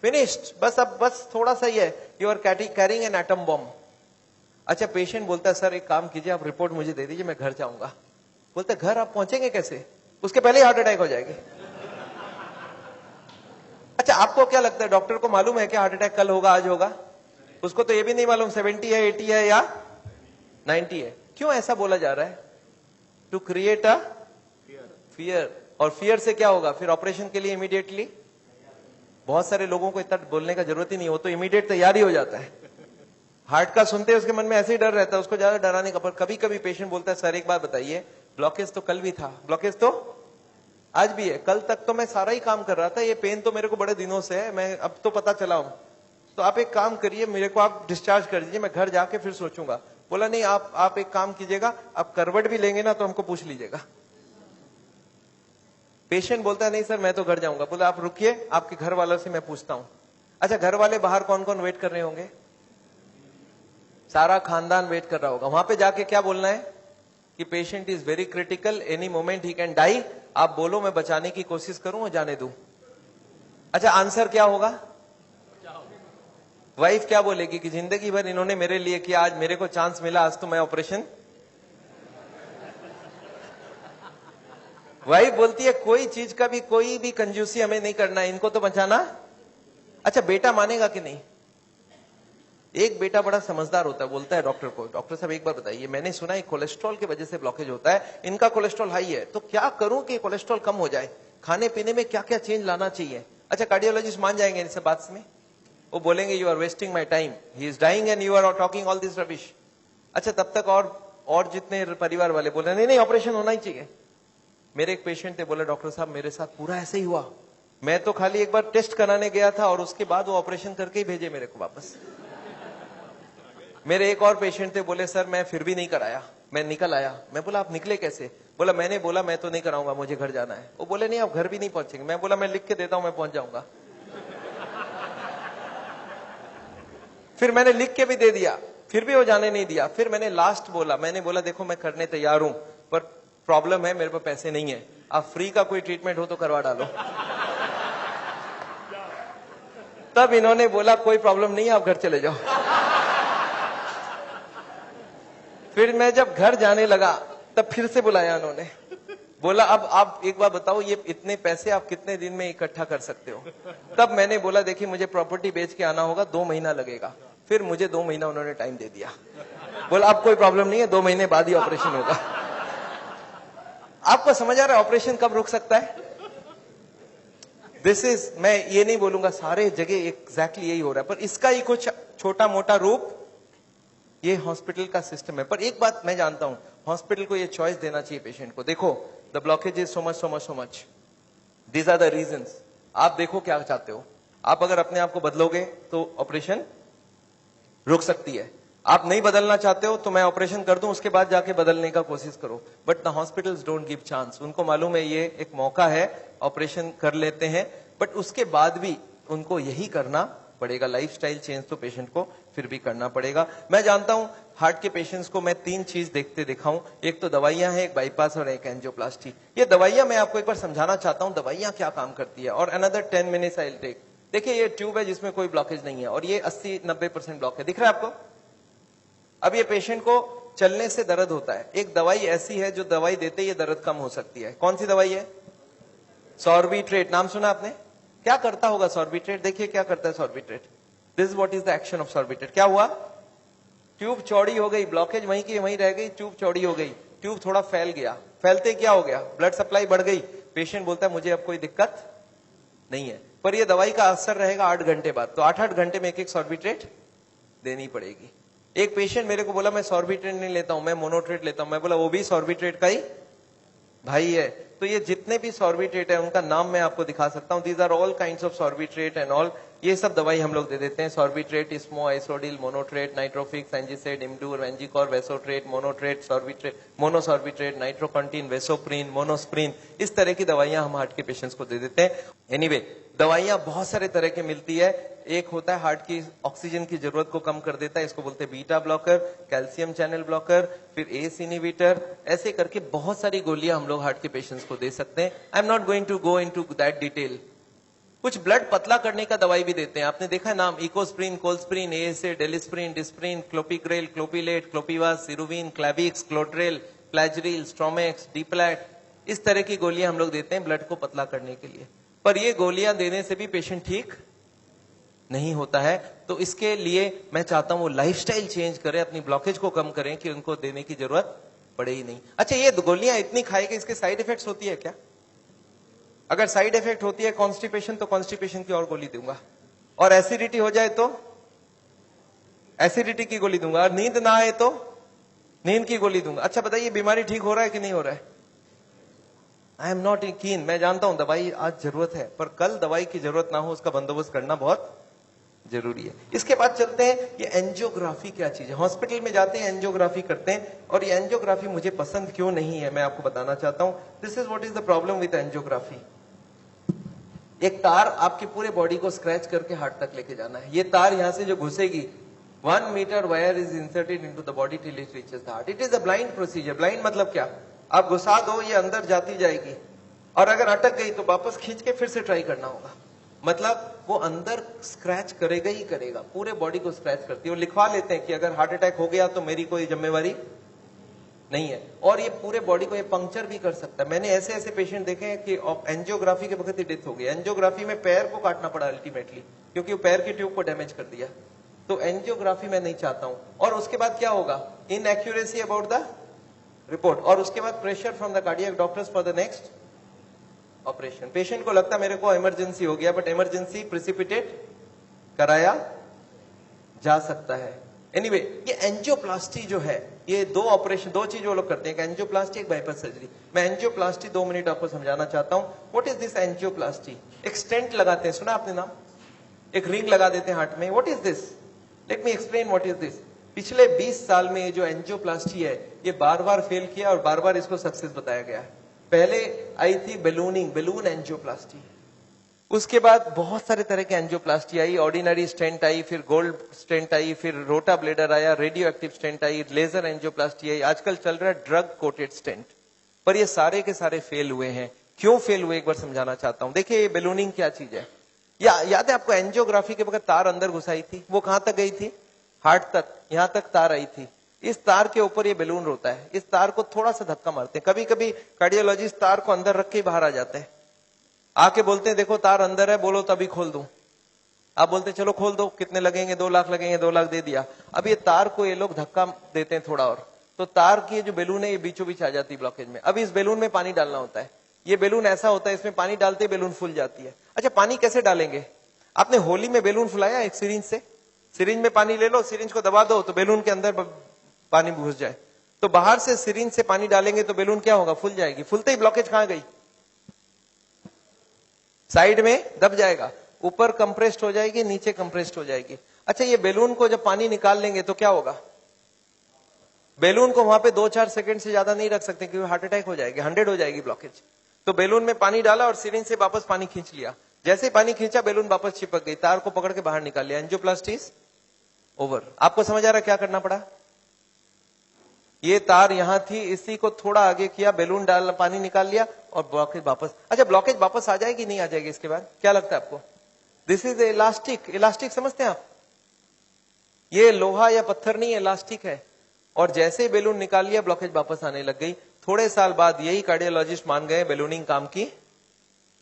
Finished, बस अब बस थोड़ा सा ही है, you are carrying an atom bomb. अच्छा, पेशेंट बोलता है सर एक काम कीजिए, आप रिपोर्ट मुझे दे दीजिए, मैं घर जाऊंगा। बोलते घर आप पहुंचेंगे कैसे, उसके पहले ही हार्ट अटैक हो जाएगी। अच्छा, आपको क्या लगता है डॉक्टर को मालूम है कि हार्ट अटैक कल होगा आज होगा? उसको तो ये भी नहीं मालूम 70 है 80 है या 90 है। क्यों ऐसा बोला जा रहा है? To create a fear. और फियर से क्या होगा फिर? ऑपरेशन के लिए इमीडिएटली, बहुत सारे लोगों को इतना बोलने का जरूरत ही नहीं हो, तो इमीडिएट तैयारी हो जाता है। हार्ट का सुनते उसके मन में ऐसे ही डर रहता है, उसको ज्यादा डराने का। पर कभी कभी पेशेंट बोलता है सर एक बात बताइए, ब्लॉकेज तो कल भी था, ब्लॉकेज तो आज भी है, कल तक तो मैं सारा ही काम कर रहा था, ये पेन तो मेरे को बड़े दिनों से है, मैं अब तो पता चला हूं, तो आप एक काम करिए, मेरे को आप डिस्चार्ज कर दीजिए, मैं घर जाके फिर सोचूंगा। बोला नहीं, आप एक काम कीजिएगा, आप करवट भी लेंगे ना तो हमको पूछ लीजिएगा। पेशेंट बोलता है नहीं सर मैं तो घर जाऊंगा। बोला आप रुकिए, आपके घर वालों से मैं पूछता हूं। अच्छा, घर वाले बाहर कौन कौन वेट कर रहे होंगे? सारा खानदान वेट कर रहा होगा। वहां पे जाके क्या बोलना है कि patient is very critical, any moment he can die. आप बोलो मैं बचाने की कोशिश करूं और जाने दूं। अच्छा, आंसर क्या होगा? वाइफ क्या बोलेगी कि जिंदगी भर इन्होंने मेरे लिए किया, आज मेरे को चांस मिला, आज तो मैं ऑपरेशन। वाइफ बोलती है कोई चीज का भी कोई भी कंजूसी हमें नहीं करना है, इनको तो बचाना। अच्छा, बेटा मानेगा कि नहीं? एक बेटा बड़ा समझदार होता है, बोलता है डॉक्टर को, डॉक्टर साहब एक बार बताइए, मैंने सुना है कोलेस्ट्रॉल की वजह से ब्लॉकेज होता है, इनका कोलेस्ट्रॉल हाई है, तो क्या करूं कि कोलेस्ट्रॉल कम हो जाए? खाने पीने में क्या क्या चेंज लाना चाहिए? अच्छा, कार्डियोलॉजिस्ट मान जाएंगे इस बात में? वो बोलेंगे you are wasting my time, he is dying and you are talking all this rubbish. अच्छा, तब तक और जितने परिवार वाले बोले नहीं नहीं ऑपरेशन होना ही चाहिए। मेरे एक पेशेंट थे, बोले डॉक्टर साहब मेरे साथ पूरा ऐसे ही हुआ, मैं तो खाली एक बार टेस्ट कराने गया था और उसके बाद वो ऑपरेशन करके ही भेजे मेरे को वापस। मेरे एक और पेशेंट थे, बोले सर मैं फिर भी नहीं कराया, मैं निकल आया। मैं बोला आप निकले कैसे? बोला मैंने बोला मैं तो नहीं कराऊंगा, मुझे घर जाना है। वो बोले नहीं आप घर भी नहीं पहुंचेंगे। मैं बोला मैं लिख के देता हूं, मैं पहुंच जाऊंगा। फिर मैंने लिख के भी दे दिया, फिर भी वो जाने नहीं दिया। फिर मैंने लास्ट बोला, मैंने बोला देखो मैं करने तैयार हूं, पर प्रॉब्लम है मेरे पास पैसे नहीं है, आप फ्री का कोई ट्रीटमेंट हो तो करवा डालो। तब इन्होंने बोला कोई प्रॉब्लम नहीं है, आप घर चले जाओ। फिर मैं जब घर जाने लगा तब फिर से बुलाया उन्होंने, बोला अब आप एक बार बताओ ये इतने पैसे आप कितने दिन में इकट्ठा कर सकते हो? तब मैंने बोला देखिए मुझे प्रॉपर्टी बेच के आना होगा, 2 महीना लगेगा। फिर मुझे 2 महीना उन्होंने टाइम दे दिया, बोला अब कोई प्रॉब्लम नहीं है, 2 महीने बाद ही ऑपरेशन होगा। आपको समझ आ रहा है ऑपरेशन कब रुक सकता है? दिस इज, मैं ये नहीं बोलूंगा सारे जगह एग्जैक्टली यही हो रहा है, पर इसका ही कुछ छोटा मोटा रूप ये हॉस्पिटल का सिस्टम है। पर एक बात मैं जानता हूं, हॉस्पिटल को ये चॉइस देना चाहिए पेशेंट को, देखो the blockage is so much so much so much, these are the reasons. आप देखो क्या चाहते हो, आप अगर अपने आप को बदलोगे तो ऑपरेशन रुक सकती है, आप नहीं बदलना चाहते हो तो मैं ऑपरेशन कर दूं, उसके बाद जाके बदलने का कोशिश करो। But the hospitals don't give chance, उनको मालूम है ये एक मौका है, ऑपरेशन कर लेते हैं, बट उसके बाद भी उनको यही करना पड़ेगा। लाइफस्टाइल चेंज तो पेशेंट को फिर भी करना पड़ेगा। मैं जानता हूं हार्ट के पेशेंट्स को मैं 3 चीज देखते दिखाऊं, एक तो दवाइयां हैं, एक बाईपास और एक एंजियोप्लास्टी। ये दवाइयां मैं आपको एक बार समझाना चाहता हूं दवाइयां क्या काम करती है, और another 10 minutes I will take. देखिए ये ट्यूब है जिसमें कोई ब्लॉकेज नहीं है, और ये 80-90% ब्लॉक है, दिख रहा है आपको? अब ये पेशेंट को चलने से दर्द होता है, एक दवाई ऐसी है जो दवाई देते ही ये दर्द कम हो सकती है। कौन सी दवाई है? सॉर्बिट्रेट, नाम सुना आपने? क्या करता होगा सॉर्बिट्रेट? देखिए क्या करता है Sorbitrate. This is what is the action of Sorbitrate. क्या हुआ? ट्यूब चौड़ी हो गई, ब्लॉकेज वहीं की वहीं रह गई, ट्यूब चौड़ी हो गई, ट्यूब थोड़ा फैल गया, फैलते क्या हो गया? ब्लड सप्लाई बढ़ गई। पेशेंट बोलता है मुझे अब कोई दिक्कत नहीं है, पर ये दवाई का असर रहेगा 8 घंटे बाद, तो 8-8 घंटे में एक सॉर्बिट्रेट देनी पड़ेगी। एक पेशेंट मेरे को बोला मैं सॉर्बिट्रेट नहीं लेता हूं, मैं मोनोट्रेट लेता हूं। मैं बोला वो भी सॉर्बिट्रेट का ही भाई है। तो ये जितने भी सॉर्बिट्रेट है उनका नाम मैं आपको दिखा सकता हूं, these are all kinds of sorbitrate and all. ये सब दवाई हम लोग दे देते हैं, सॉर्बिट्रेट, इस्मो, आइसोडिल, मोनोट्रेट, नाइट्रोफिक्स, एंजिसेड, इमडूर, वेंजिकॉर, वेसोट्रेट, मोनोट्रेट, सॉर्बिट्रेट, मोनोसॉर्बिट्रेट, नाइट्रोकंटीन, वेसोप्रीन, मोनोस्प्रीन, इस तरह की दवाइयां हम हार्ट के पेशेंट्स को दे देते हैं। एनीवे दवाइयां बहुत सारे तरह की मिलती है, एक होता है हार्ट की ऑक्सीजन की जरूरत को कम कर देता है, इसको बोलते हैं beta blocker, calcium channel blocker, फिर एस इनहिबिटर, ऐसे करके बहुत सारी गोलियां हम लोग हार्ट के पेशेंट्स को दे सकते हैं। I am not going to go into that detail. कुछ ब्लड पतला करने का दवाई भी देते हैं, आपने देखा है नाम, Ecosprin, Colsprin, ASA, Delisprin, Disprin, Clopigrel, Clopilet, Clopivas, Ceruvin, Clavix, Clotrel, Plagril, Stromex, Deplatt, इस तरह की गोलियां हम लोग देते हैं ब्लड को पतला करने के लिए। पर ये गोलियां देने से भी पेशेंट ठीक नहीं होता है, तो इसके लिए मैं चाहता हूं वो लाइफस्टाइल चेंज करें, अपनी ब्लॉकेज को कम करें कि उनको देने की जरूरत पड़े ही नहीं। अच्छा, ये गोलियां इतनी खाएगी, इसके साइड इफेक्ट्स होती है क्या? अगर साइड इफेक्ट होती है कॉन्स्टिपेशन, तो कॉन्स्टिपेशन की और गोली दूंगा, और एसिडिटी हो जाए तो एसिडिटी की गोली दूंगा, और नींद ना आए तो नींद की गोली दूंगा। अच्छा बताइए, बीमारी ठीक हो रहा है कि नहीं हो रहा है? आई एम नॉट कीन, मैं जानता हूं दवाई आज जरूरत है, पर कल दवाई की जरूरत ना हो उसका बंदोबस्त करना बहुत जरूरी है। इसके बाद चलते हैं, ये एंजियोग्राफी क्या चीज है। हॉस्पिटल में जाते हैं, एंजियोग्राफी करते हैं, और ये एंजियोग्राफी मुझे पसंद क्यों नहीं है मैं आपको बताना चाहता हूं। This is what is the problem with angiography. एक तार आपके पूरे बॉडी को स्क्रैच करके हार्ट तक लेके जाना है। ये तार यहां से जो घुसेगी, 1 metre wire is inserted into the body till it reaches the heart. It is a blind procedure. Blind मतलब क्या? आप घुसा दो, ये अंदर जाती जाएगी, और अगर अटक गई तो वापस खींच के फिर से ट्राई करना होगा। मतलब वो अंदर स्क्रैच करेगा ही करेगा, पूरे बॉडी को स्क्रैच करती है। वो लिखवा लेते हैं कि अगर हार्ट अटैक हो गया तो मेरी कोई जिम्मेवारी नहीं है, और ये पूरे बॉडी को ये पंक्चर भी कर सकता है। मैंने ऐसे ऐसे पेशेंट देखे हैं कि एंजियोग्राफी के वक्त ही डेथ हो गई। एंजियोग्राफी में पैर को काटना पड़ा अल्टीमेटली, क्योंकि वो पैर की ट्यूब को डैमेज कर दिया। तो एंजियोग्राफी मैं नहीं चाहता हूं। और उसके बाद क्या होगा? इनएक्यूरेसी अबाउट द रिपोर्ट, और उसके बाद pressure from the cardiac doctors for the next operation. Patient को लगता है मेरे को इमरजेंसी हो गया, बट इमरजेंसी प्रिसिपिटेट कराया जा सकता है। एनीवे, ये एंजियोप्लास्टी जो है, ये दो ऑपरेशन, दो चीज वो लोग करते हैं, एक एंजियोप्लास्टी, एक बाइपास सर्जरी। मैं एंजियोप्लास्टी 2 मिनट आपको समझाना चाहता हूं। What is this angioplasty? एक स्टेंट लगाते हैं, सुना आपने नाम? एक रिंग लगा देते हैं हार्ट में। What is this? Let me explain what is this. पिछले 20 साल में ये जो एंजियोप्लास्टी है, ये बार बार फेल किया और बार बार इसको सक्सेस बताया गया है। पहले आई थी बैलूनिंग, बैलून एंजियोप्लास्टी। उसके बाद बहुत सारे तरह के एंजियोप्लास्टी आई, ऑर्डिनरी स्टेंट आई, फिर गोल्ड स्टेंट आई, फिर रोटा ब्लेडर आया, रेडियो एक्टिव स्टेंट आई, लेजर एंजियोप्लास्टी आई, आजकल चल रहा है ड्रग कोटेड स्टेंट। पर ये सारे के सारे फेल हुए हैं। क्यों फेल हुए एक बार समझाना चाहता हूं। देखिए, ये बैलूनिंग क्या चीज है? याद है आपको एंजियोग्राफी के वक्त तार अंदर घुसाई थी, वो कहां तक गई थी? हार्ट तक, यहां तक तार आई थी। इस तार के ऊपर ये बैलून होता है। इस तार को थोड़ा सा धक्का मारते हैं, कभी कभी कार्डियोलॉजिस्ट तार को अंदर रख के बाहर आ जाते हैं, आके बोलते हैं देखो तार अंदर है, बोलो तभी खोल दूं। आप बोलते चलो खोल दो, कितने लगेंगे? 2 लाख लगेंगे। 2 लाख दे दिया। अब ये तार को ये लोग धक्का देते हैं थोड़ा और, तो तार की जो बैलून है ये बीचों बीच आ जाती है ब्लॉकेज में। अब इस बैलून में पानी डालना होता है। ये बैलून ऐसा होता है, इसमें पानी डालते बैलून फूल जाती है। अच्छा, पानी कैसे डालेंगे? आपने होली में बैलून फुलाया एक सिरिंज से? सिरिंज में पानी ले लो, सिरिंज को दबा दो तो बैलून के अंदर पानी घुस जाए। तो बाहर से सिरिंज से पानी डालेंगे तो बैलून क्या होगा? फूल जाएगी। फूलते ही ब्लॉकेज कहां गई? साइड में दब जाएगा, ऊपर कंप्रेस्ड हो जाएगी, नीचे कंप्रेस्ड हो जाएगी। अच्छा, ये बैलून को जब पानी निकाल लेंगे तो क्या होगा? बैलून को वहां पे 2-4 सेकंड से ज्यादा नहीं रख सकते, क्योंकि हार्ट अटैक हो जाएगी, 100 हो जाएगी ब्लॉकेज। तो बैलून में पानी डाला और सिरिंज से वापस पानी खींच लिया। जैसे ही पानी खींचा, बैलून वापस चिपक गई, तार को पकड़ के बाहर निकाल लिया। Angioplasty over. आपको समझ आ रहा क्या करना पड़ा? ये तार यहां थी, इसी को थोड़ा आगे किया, बैलून डाल, पानी निकाल लिया और ब्लॉकेज वापस। अच्छा, ब्लॉकेज वापस आ जाएगी नहीं आ जाएगी इसके बाद? क्या लगता है आपको? This is elastic. इलास्टिक समझते हैं आप? ये लोहा या पत्थर नहीं, इलास्टिक है। और जैसे ही बैलून निकाल लिया, ब्लॉकेज वापस आने लग गई। थोड़े साल बाद यही कार्डियोलॉजिस्ट मान गए बैलूनिंग काम की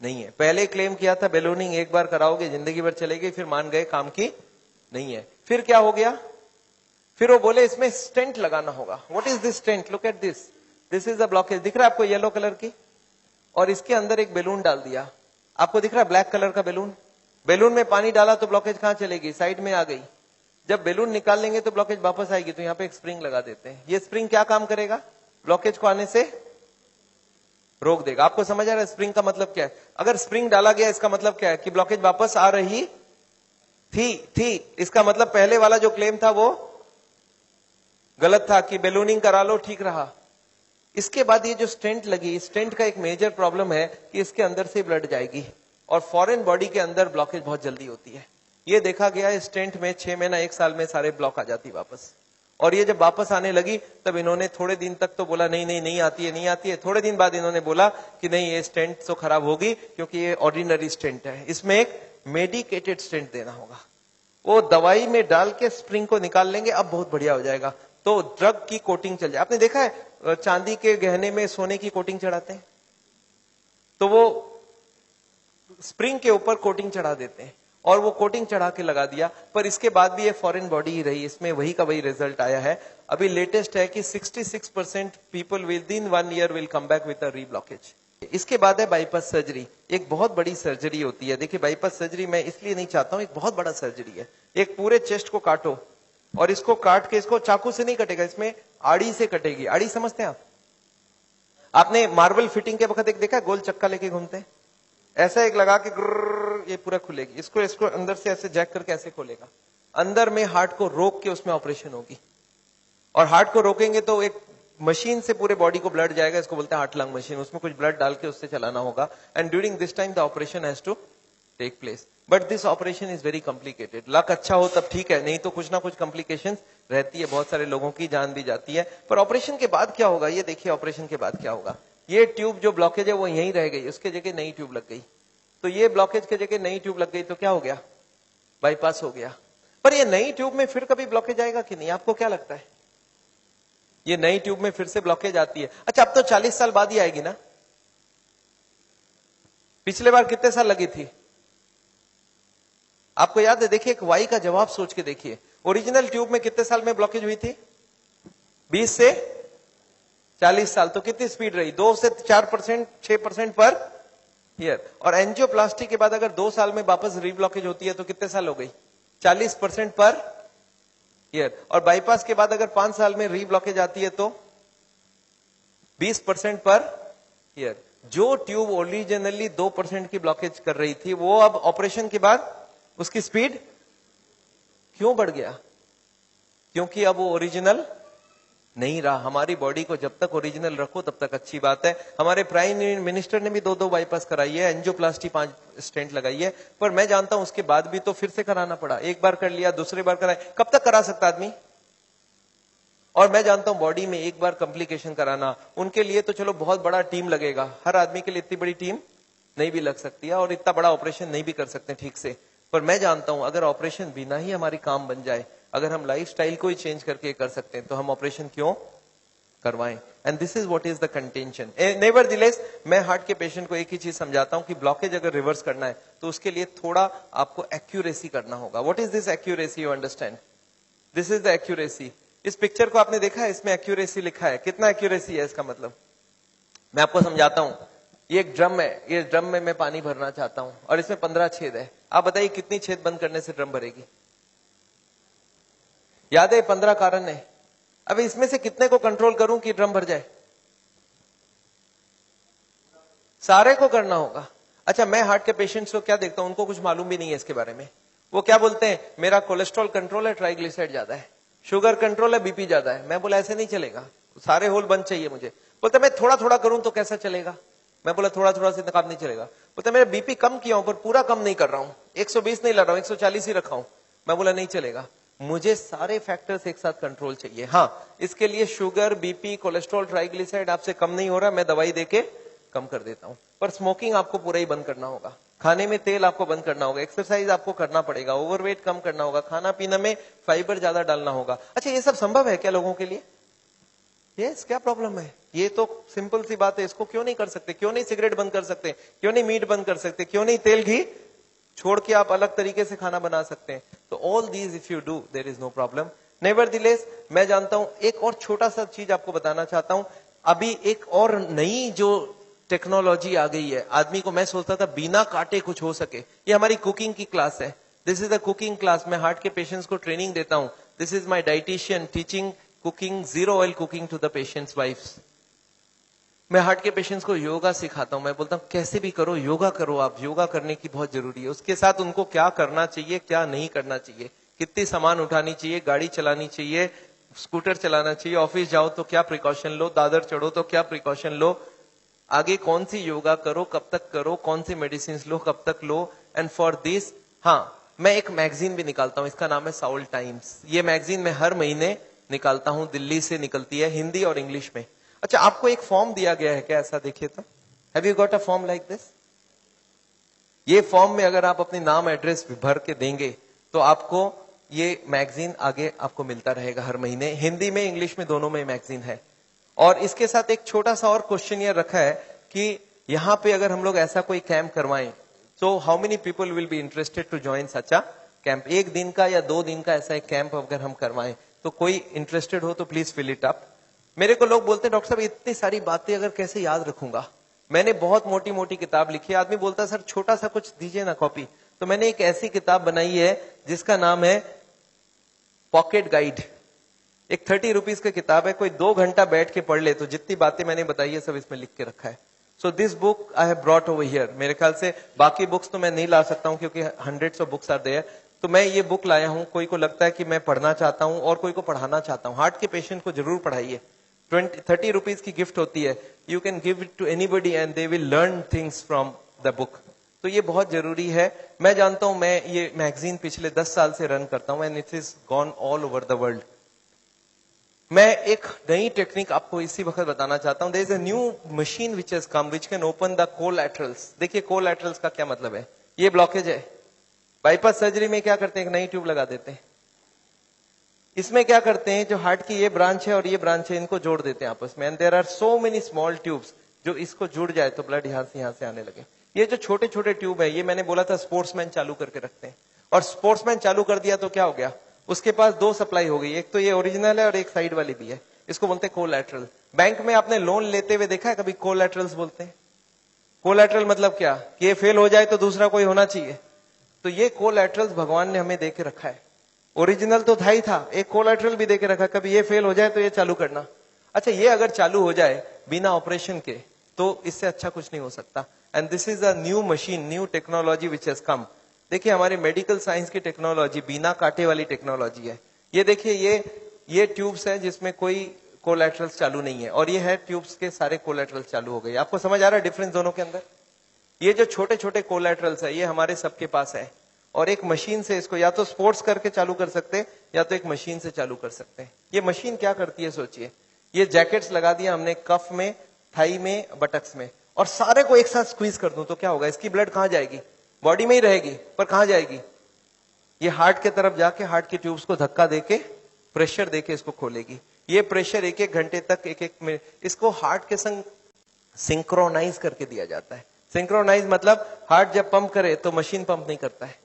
नहीं है। पहले क्लेम किया था बैलूनिंग एक बार कराओगे जिंदगी भर चलेगी, फिर मान गए काम की नहीं है। फिर क्या हो गया? फिर वो बोले इसमें स्टेंट लगाना होगा। What is this stent? Look at this, this is the blockage. दिख रहा है आपको येलो कलर की? और इसके अंदर एक बैलून डाल दिया। आपको दिख रहा है ब्लैक कलर का बैलून? बैलून में पानी डाला तो ब्लॉकेज कहां चलेगी? साइड में आ गई। जब बैलून निकाल लेंगे तो ब्लॉकेज वापस आएगी, तो यहाँ पे एक स्प्रिंग लगा देते हैं। ये स्प्रिंग क्या काम करेगा? ब्लॉकेज को आने से रोक देगा। आपको समझ आ रहा है स्प्रिंग का मतलब क्या है? अगर स्प्रिंग डाला गया, इसका मतलब क्या है? कि ब्लॉकेज वापस आ रही थी। इसका मतलब पहले वाला जो क्लेम था वो गलत था कि बैलूनिंग करा लो, ठीक रहा। इसके बाद ये जो स्टेंट लगी, स्टेंट का एक मेजर प्रॉब्लम है कि इसके अंदर से ब्लड जाएगी और फॉरेन बॉडी के अंदर ब्लॉकेज बहुत जल्दी होती है। ये देखा गया है स्टेंट में 6 महीना 1 साल में सारे ब्लॉक आ जाती वापस। और ये जब वापस आने लगी तब इन्होंने थोड़े दिन तक तो बोला नहीं नहीं नहीं आती है नहीं आती है। थोड़े दिन बाद इन्होंने बोला कि नहीं ये स्टेंट तो खराब होगी क्योंकि ये ऑर्डिनरी स्टेंट है, इसमें एक मेडिकेटेड स्टेंट देना होगा। वो दवाई में डाल के स्प्रिंग को निकाल लेंगे, अब बहुत बढ़िया हो जाएगा। तो ड्रग की कोटिंग चल जाए। आपने देखा है चांदी के गहने में सोने की कोटिंग चढ़ाते हैं, तो वो स्प्रिंग के ऊपर कोटिंग चढ़ा देते हैं और वो कोटिंग चढ़ा के लगा दिया, पर इसके बाद भी ये फॉरेन बॉडी ही रही, इसमें वही का वही रिजल्ट आया है। अभी लेटेस्ट है कि 66% people with in 1 year will come back with a reblockage. इसके बाद है बाईपास सर्जरी। एक बहुत बड़ी सर्जरी होती है। देखिए बाईपास सर्जरी मैं इसलिए नहीं चाहता हूं, एक बहुत बड़ा सर्जरी है। एक पूरे चेस्ट को काटो और इसको काट के, इसको चाकू से नहीं कटेगा, इसमें आड़ी से कटेगी। आड़ी समझते हैं आप? आपने मार्बल फिटिंग के वक्त एक देखा गोल चक्का लेके घूमते हैं, ऐसा एक लगा के ये पूरा खुलेगी। इसको अंदर से ऐसे जैक करके ऐसे खोलेगा, अंदर में हार्ट को रोक के उसमें ऑपरेशन होगी। और हार्ट को रोकेंगे तो एक मशीन से पूरे बॉडी को ब्लड जाएगा, इसको बोलते हैं हार्ट लंग मशीन। उसमें कुछ ब्लड डाल के उससे चलाना होगा and during this time the operation has to take place. But this operation is very complicated. Luck अच्छा हो तब ठीक है, नहीं तो कुछ ना कुछ कॉम्प्लिकेशंस रहती है, बहुत सारे लोगों की जान भी जाती है। पर ऑपरेशन के बाद क्या होगा ये देखिए, ऑपरेशन के बाद क्या होगा। ये ट्यूब जो ब्लॉकेज है वो यहीं रह गई, उसके जगह नई ट्यूब लग गई। तो ये ब्लॉकेज के जगह नई ट्यूब लग गई तो क्या हो गया, बाईपास हो गया। पर ये नई ट्यूब में फिर कभी ब्लॉकेज आएगा कि नहीं, आपको क्या लगता है? ये नई ट्यूब में फिर से ब्लॉकेज आती है। अच्छा अब तो 40 साल बाद ही आएगी ना, पिछले बार कितने साल लगी थी आपको याद है? देखिए एक वाई का जवाब सोच के देखिए, ओरिजिनल ट्यूब में कितने साल में ब्लॉकेज हुई थी? 20 से 40 साल। तो कितनी स्पीड रही? 2 से 4%, 6% पर ईयर। और एंजियोप्लास्टी के बाद अगर 2 साल में वापस रीब्लॉकेज होती है तो कितने साल हो गई? 40% पर ईयर। और बाईपास के बाद अगर 5 साल में रीब्लॉकेज आती है तो 20% पर ईयर। जो ट्यूब ओरिजिनली 2% की ब्लॉकेज कर रही थी वो अब ऑपरेशन के बाद उसकी स्पीड क्यों बढ़ गया? क्योंकि अब वो ओरिजिनल नहीं रहा। हमारी बॉडी को जब तक ओरिजिनल रखो तब तक अच्छी बात है। हमारे प्राइम मिनिस्टर ने भी 2 बाईपास कराई है, एंजियोप्लास्टी 5 स्टेंट लगाई है। पर मैं जानता हूं उसके बाद भी तो फिर से कराना पड़ा। एक बार कर लिया, दूसरी बार कराए, कब तक करा सकता आदमी? और मैं जानता हूं बॉडी में एक बार कॉम्प्लिकेशन कराना, उनके लिए तो चलो बहुत बड़ा टीम लगेगा। हर आदमी के लिए इतनी बड़ी टीम नहीं भी लग सकती है और इतना बड़ा ऑपरेशन नहीं भी कर सकते ठीक से। पर मैं जानता हूं अगर ऑपरेशन बिना ही हमारी काम बन जाए, अगर हम लाइफस्टाइल को ही चेंज करके कर सकते हैं तो हम ऑपरेशन क्यों करवाएं? And this is what is the contention. Nevertheless मैं हार्ट के पेशेंट को एक ही चीज समझाता हूं कि ब्लॉकेज अगर रिवर्स करना है तो उसके लिए थोड़ा आपको एक्यूरेसी करना होगा। What is this accuracy? You understand? This is the accuracy. इस पिक्चर को आपने देखा है, इसमें एक्यूरेसी लिखा है। कितना एक्यूरेसी है इसका मतलब? मैं आपको समझाता हूं। ये एक ड्रम है, ये ड्रम में मैं पानी भरना चाहता हूं और इसमें 15 छेद है। आप बताइए कितनी छेद बंद करने से ड्रम भरेगी? याद है 15 कारण है। अब इसमें से कितने को कंट्रोल करूं कि ड्रम भर जाए? सारे को करना होगा। अच्छा मैं हार्ट के पेशेंट्स को क्या देखता हूं, उनको कुछ मालूम भी नहीं है इसके बारे में। वो क्या बोलते हैं, मेरा कोलेस्ट्रॉल कंट्रोल है, ट्राइग्लिसराइड ज्यादा है, शुगर कंट्रोल है, बीपी ज्यादा है। मैं बोला ऐसे नहीं चलेगा, सारे होल बंद चाहिए मुझे। बोलते मैं थोड़ा थोड़ा करूं तो कैसा चलेगा? मैं बोला थोड़ा थोड़ा से काम नहीं चलेगा। बोलते मेरा बीपी कम किया हूं पर पूरा कम नहीं कर रहा हूं, 120 नहीं ला रहा हूं, 140 ही रखा हूं। मैं बोला नहीं चलेगा, मुझे सारे फैक्टर्स एक साथ कंट्रोल चाहिए। हाँ इसके लिए शुगर, बीपी, कोलेस्ट्रॉल, ट्राइग्लिसराइड आपसे कम नहीं हो रहा, मैं दवाई देके कम कर देता हूं। पर स्मोकिंग आपको पूरा ही बंद करना होगा, खाने में तेल आपको बंद करना होगा, एक्सरसाइज आपको करना पड़ेगा, ओवरवेट कम करना होगा, खाना पीना में फाइबर ज्यादा डालना होगा। अच्छा ये सब संभव है क्या लोगों के लिए? यस, क्या प्रॉब्लम है? ये तो सिंपल सी बात है, इसको क्यों नहीं कर सकते? क्यों नहीं सिगरेट बंद कर सकते? क्यों नहीं मीट बंद कर सकते? क्यों नहीं तेल घी छोड़ के आप अलग तरीके से खाना बना सकते हैं? तो all these if you do there is no problem. Nevertheless मैं जानता हूं, एक और छोटा सा चीज आपको बताना चाहता हूं। अभी एक और नई जो टेक्नोलॉजी आ गई है, आदमी को मैं सोचता था बिना काटे कुछ हो सके। ये हमारी कुकिंग की क्लास है, this is the cooking class. मैं हार्ट के पेशेंट्स को ट्रेनिंग देता हूं। This is my dietitian teaching cooking, zero oil cooking to the patients wifes. मैं हार्ट के पेशेंट्स को योगा सिखाता हूं। मैं बोलता हूं कैसे भी करो, योगा करो, आप योगा करने की बहुत जरूरी है। उसके साथ उनको क्या करना चाहिए, क्या नहीं करना चाहिए, कितनी सामान उठानी चाहिए, गाड़ी चलानी चाहिए, स्कूटर चलाना चाहिए, ऑफिस जाओ तो क्या प्रिकॉशन लो, दादर चढ़ो तो क्या प्रिकॉशन लो, आगे कौन सी योगा करो, कब तक करो, कौन सी मेडिसिन लो, कब तक लो। एंड फॉर दिस हाँ मैं एक मैगजीन भी निकालता हूं, इसका नाम है साउल टाइम्स। ये मैगजीन मैं हर महीने निकालता हूं, दिल्ली से निकलती है, हिंदी और इंग्लिश में। अच्छा, आपको एक फॉर्म दिया गया है क्या? ऐसा देखिए तो, have you got a form like this? ये फॉर्म में अगर आप अपने नाम एड्रेस भर के देंगे तो आपको ये मैगजीन आगे आपको मिलता रहेगा हर महीने, हिंदी में इंग्लिश में दोनों में मैगजीन है। और इसके साथ एक छोटा सा और क्वेश्चन ये रखा है कि यहां पे अगर हम लोग ऐसा कोई कैंप करवाएं तो how many people will be interested to join such a camp? 1 दिन का या 2 दिन का ऐसा एक कैंप अगर हम करवाएं तो कोई इंटरेस्टेड हो तो प्लीज फिल इट अप। मेरे को लोग बोलते हैं डॉक्टर साहब इतनी सारी बातें अगर कैसे याद रखूंगा, मैंने बहुत मोटी मोटी किताब लिखी है। आदमी बोलता है सर छोटा सा कुछ दीजिए ना कॉपी, तो मैंने एक ऐसी किताब बनाई है जिसका नाम है पॉकेट गाइड। एक 30 रुपीज की किताब है, कोई 2 घंटा बैठ के पढ़ ले तो जितनी बातें मैंने बताई है सब इसमें लिख के रखा है। So this book I have brought over here. मेरे ख्याल से बाकी बुक्स तो मैं नहीं ला सकता हूं क्योंकि hundreds of books are there, तो मैं ये बुक लाया हूं। कोई को लगता है कि मैं पढ़ना चाहता हूं और कोई को पढ़ाना चाहता हूं, हार्ट के पेशेंट को जरूर पढ़ाइए। 30 रुपीज की गिफ्ट होती है, you can give it to anybody and they will learn things from the book. तो ये बहुत जरूरी है। मैं जानता हूं, मैं ये मैगजीन पिछले 10 साल से रन करता हूं and it is gone all over the world. मैं एक नई टेक्निक आपको इसी वक्त बताना चाहता हूं। There is a new machine which has come which can open the collaterals. देखिए कोलैटरल्स का क्या मतलब है, ये ब्लॉकेज है। बाईपास सर्जरी में क्या करते हैं, एक नई ट्यूब लगा देते हैं। इसमें क्या करते हैं, जो हार्ट की ये ब्रांच है और ये ब्रांच है इनको जोड़ देते हैं आपस में, and there are so many small tubes, जो इसको जुड़ जाए तो ब्लड यहां से आने लगे। ये जो छोटे छोटे ट्यूब है, ये मैंने बोला था स्पोर्ट्समैन चालू करके रखते हैं, और स्पोर्ट्समैन चालू कर दिया तो क्या हो गया, उसके पास 2 सप्लाई हो गई, एक तो ये ओरिजिनल है और एक साइड वाली भी है। इसको बोलते हैं कोलैटरल। बैंक में आपने लोन लेते हुए देखा है कभी? कोलैटरल्स बोलते हैं। कोलैटरल मतलब क्या, कि ये फेल हो जाए तो दूसरा कोई होना चाहिए। तो ये कोलैटरल्स भगवान ने हमें दे के रखा है। ओरिजिनल तो था ही था, एक कोलैटरल भी देके रखा, कभी ये फेल हो जाए तो ये चालू करना। अच्छा, ये अगर चालू हो जाए बिना ऑपरेशन के तो इससे अच्छा कुछ नहीं हो सकता। And this is a new machine, new technology which has कम। देखिए हमारे मेडिकल साइंस की टेक्नोलॉजी बिना कांटे वाली टेक्नोलॉजी है। ये देखिए ये ट्यूब्स है जिसमें कोई कोलैटरल्स चालू नहीं है, और ये है ट्यूब्स के सारे कोलैटरल्स चालू हो गए। आपको समझ आ रहा है डिफरेंस दोनों के अंदर? ये जो छोटे छोटे कोलैटरल्स है ये हमारे सबके पास है, और एक मशीन से इसको या तो स्पोर्ट्स करके चालू कर सकते हैं या तो एक मशीन से चालू कर सकते हैं। ये मशीन क्या करती है सोचिए, ये जैकेट्स लगा दिया हमने कफ में, थाई में, बटक्स में, और सारे को एक साथ स्क्वीज कर दूं तो क्या होगा, इसकी ब्लड कहां जाएगी, बॉडी में ही रहेगी पर कहां जाएगी, ये हार्ट के तरफ जाके हार्ट की ट्यूब्स को धक्का देके प्रेशर देके इसको खोलेगी। ये प्रेशर 1-1 घंटे तक, 1-1 मिनट, इसको हार्ट के संग सिंक्रोनाइज करके दिया जाता है। सिंक्रोनाइज मतलब हार्ट जब पंप करे तो मशीन पंप नहीं करता है,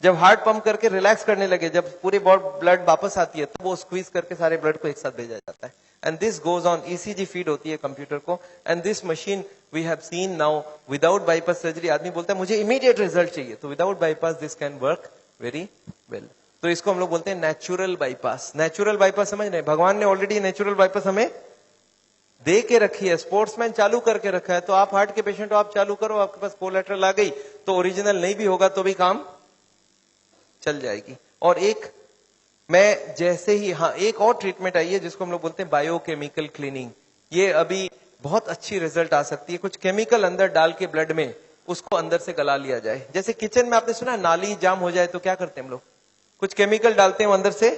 जब हार्ट पंप करके रिलैक्स करने लगे, जब पूरी ब्लड वापस आती है तो वो स्क्वीज करके सारे ब्लड को एक साथ भेजा जाता है। And this goes on, ECG feed होती है कंप्यूटर को, and this machine we have seen now without bypass surgery. आदमी बोलता है मुझे इमीडिएट रिजल्ट चाहिए, तो without bypass this can work very well. तो इसको हम लोग बोलते हैं नेचुरल बाईपास। नेचुरल बाईपास समझ रहे, भगवान ने ऑलरेडी नेचुरल बाईपास हमें दे के रखी है, स्पोर्ट्समैन चालू करके रखा है। तो आप हार्ट के पेशेंट हो, आप चालू करो, आपके पास कोलैटरल आ गई तो ओरिजिनल नहीं भी होगा तो भी काम चल जाएगी। और एक मैं जैसे ही, हाँ एक और ट्रीटमेंट आई है जिसको हम लोग बोलते हैं बायोकेमिकल क्लीनिंग। ये अभी बहुत अच्छी रिजल्ट आ सकती है। कुछ केमिकल अंदर डाल के ब्लड में उसको अंदर से गला लिया जाए। जैसे किचन में आपने सुना नाली जाम हो जाए तो क्या करते हैं हम लोग, कुछ केमिकल डालते हैं अंदर से,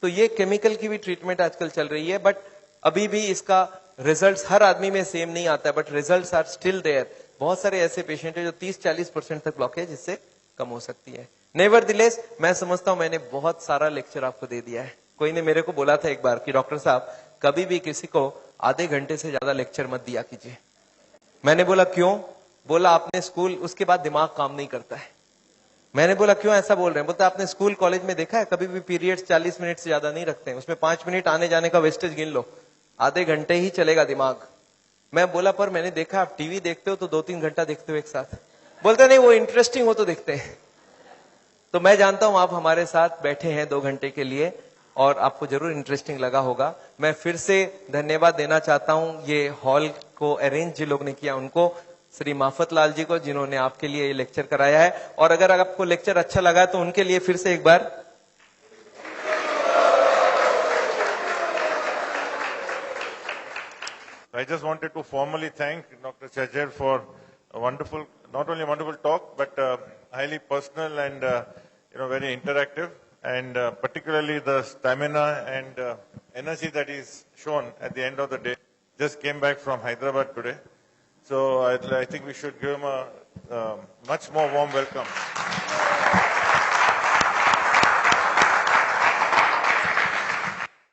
तो ये केमिकल की भी ट्रीटमेंट आजकल चल रही है। बट अभी भी इसका रिजल्ट्स हर आदमी में सेम नहीं आता है, but results are still there. बहुत सारे ऐसे पेशेंट है जो 30-40% तक ब्लॉकेज इससे कम हो सकती है। नेवरदिलेस मैं समझता हूं मैंने बहुत सारा लेक्चर आपको दे दिया है। कोई ने मेरे को बोला था एक बार कि डॉक्टर साहब कभी भी किसी को आधे घंटे से ज्यादा लेक्चर मत दिया कीजिए। मैंने बोला क्यों? बोला आपने स्कूल, उसके बाद दिमाग काम नहीं करता है। मैंने बोला क्यों ऐसा बोल रहे हैं? बोलता आपने स्कूल कॉलेज में देखा है कभी भी पीरियड्स 40 मिनट से ज्यादा नहीं रखते हैं, उसमें 5 मिनट आने जाने का वेस्टेज गिन लो, आधे घंटे ही चलेगा दिमाग। मैं बोला पर मैंने देखा आप टीवी देखते हो तो 2-3 घंटा देखते हो एक साथ। बोलते नहीं वो इंटरेस्टिंग हो तो देखते हैं। तो मैं जानता हूं आप हमारे साथ बैठे हैं 2 घंटे के लिए और आपको जरूर इंटरेस्टिंग लगा होगा। मैं फिर से धन्यवाद देना चाहता हूं ये हॉल को अरेंज जिन लोग ने किया उनको, श्री माफत लाल जी को जिन्होंने आपके लिए ये लेक्चर कराया है। और अगर आपको लेक्चर अच्छा लगा तो उनके लिए फिर से एक बार I just wanted to formally thank Dr. Chajjar for a wonderful, not only a wonderful talk, but highly personal and very interactive. and particularly the stamina and energy that is shown at the end of the day. Just came back from Hyderabad today. So I think we should give him a much more warm welcome.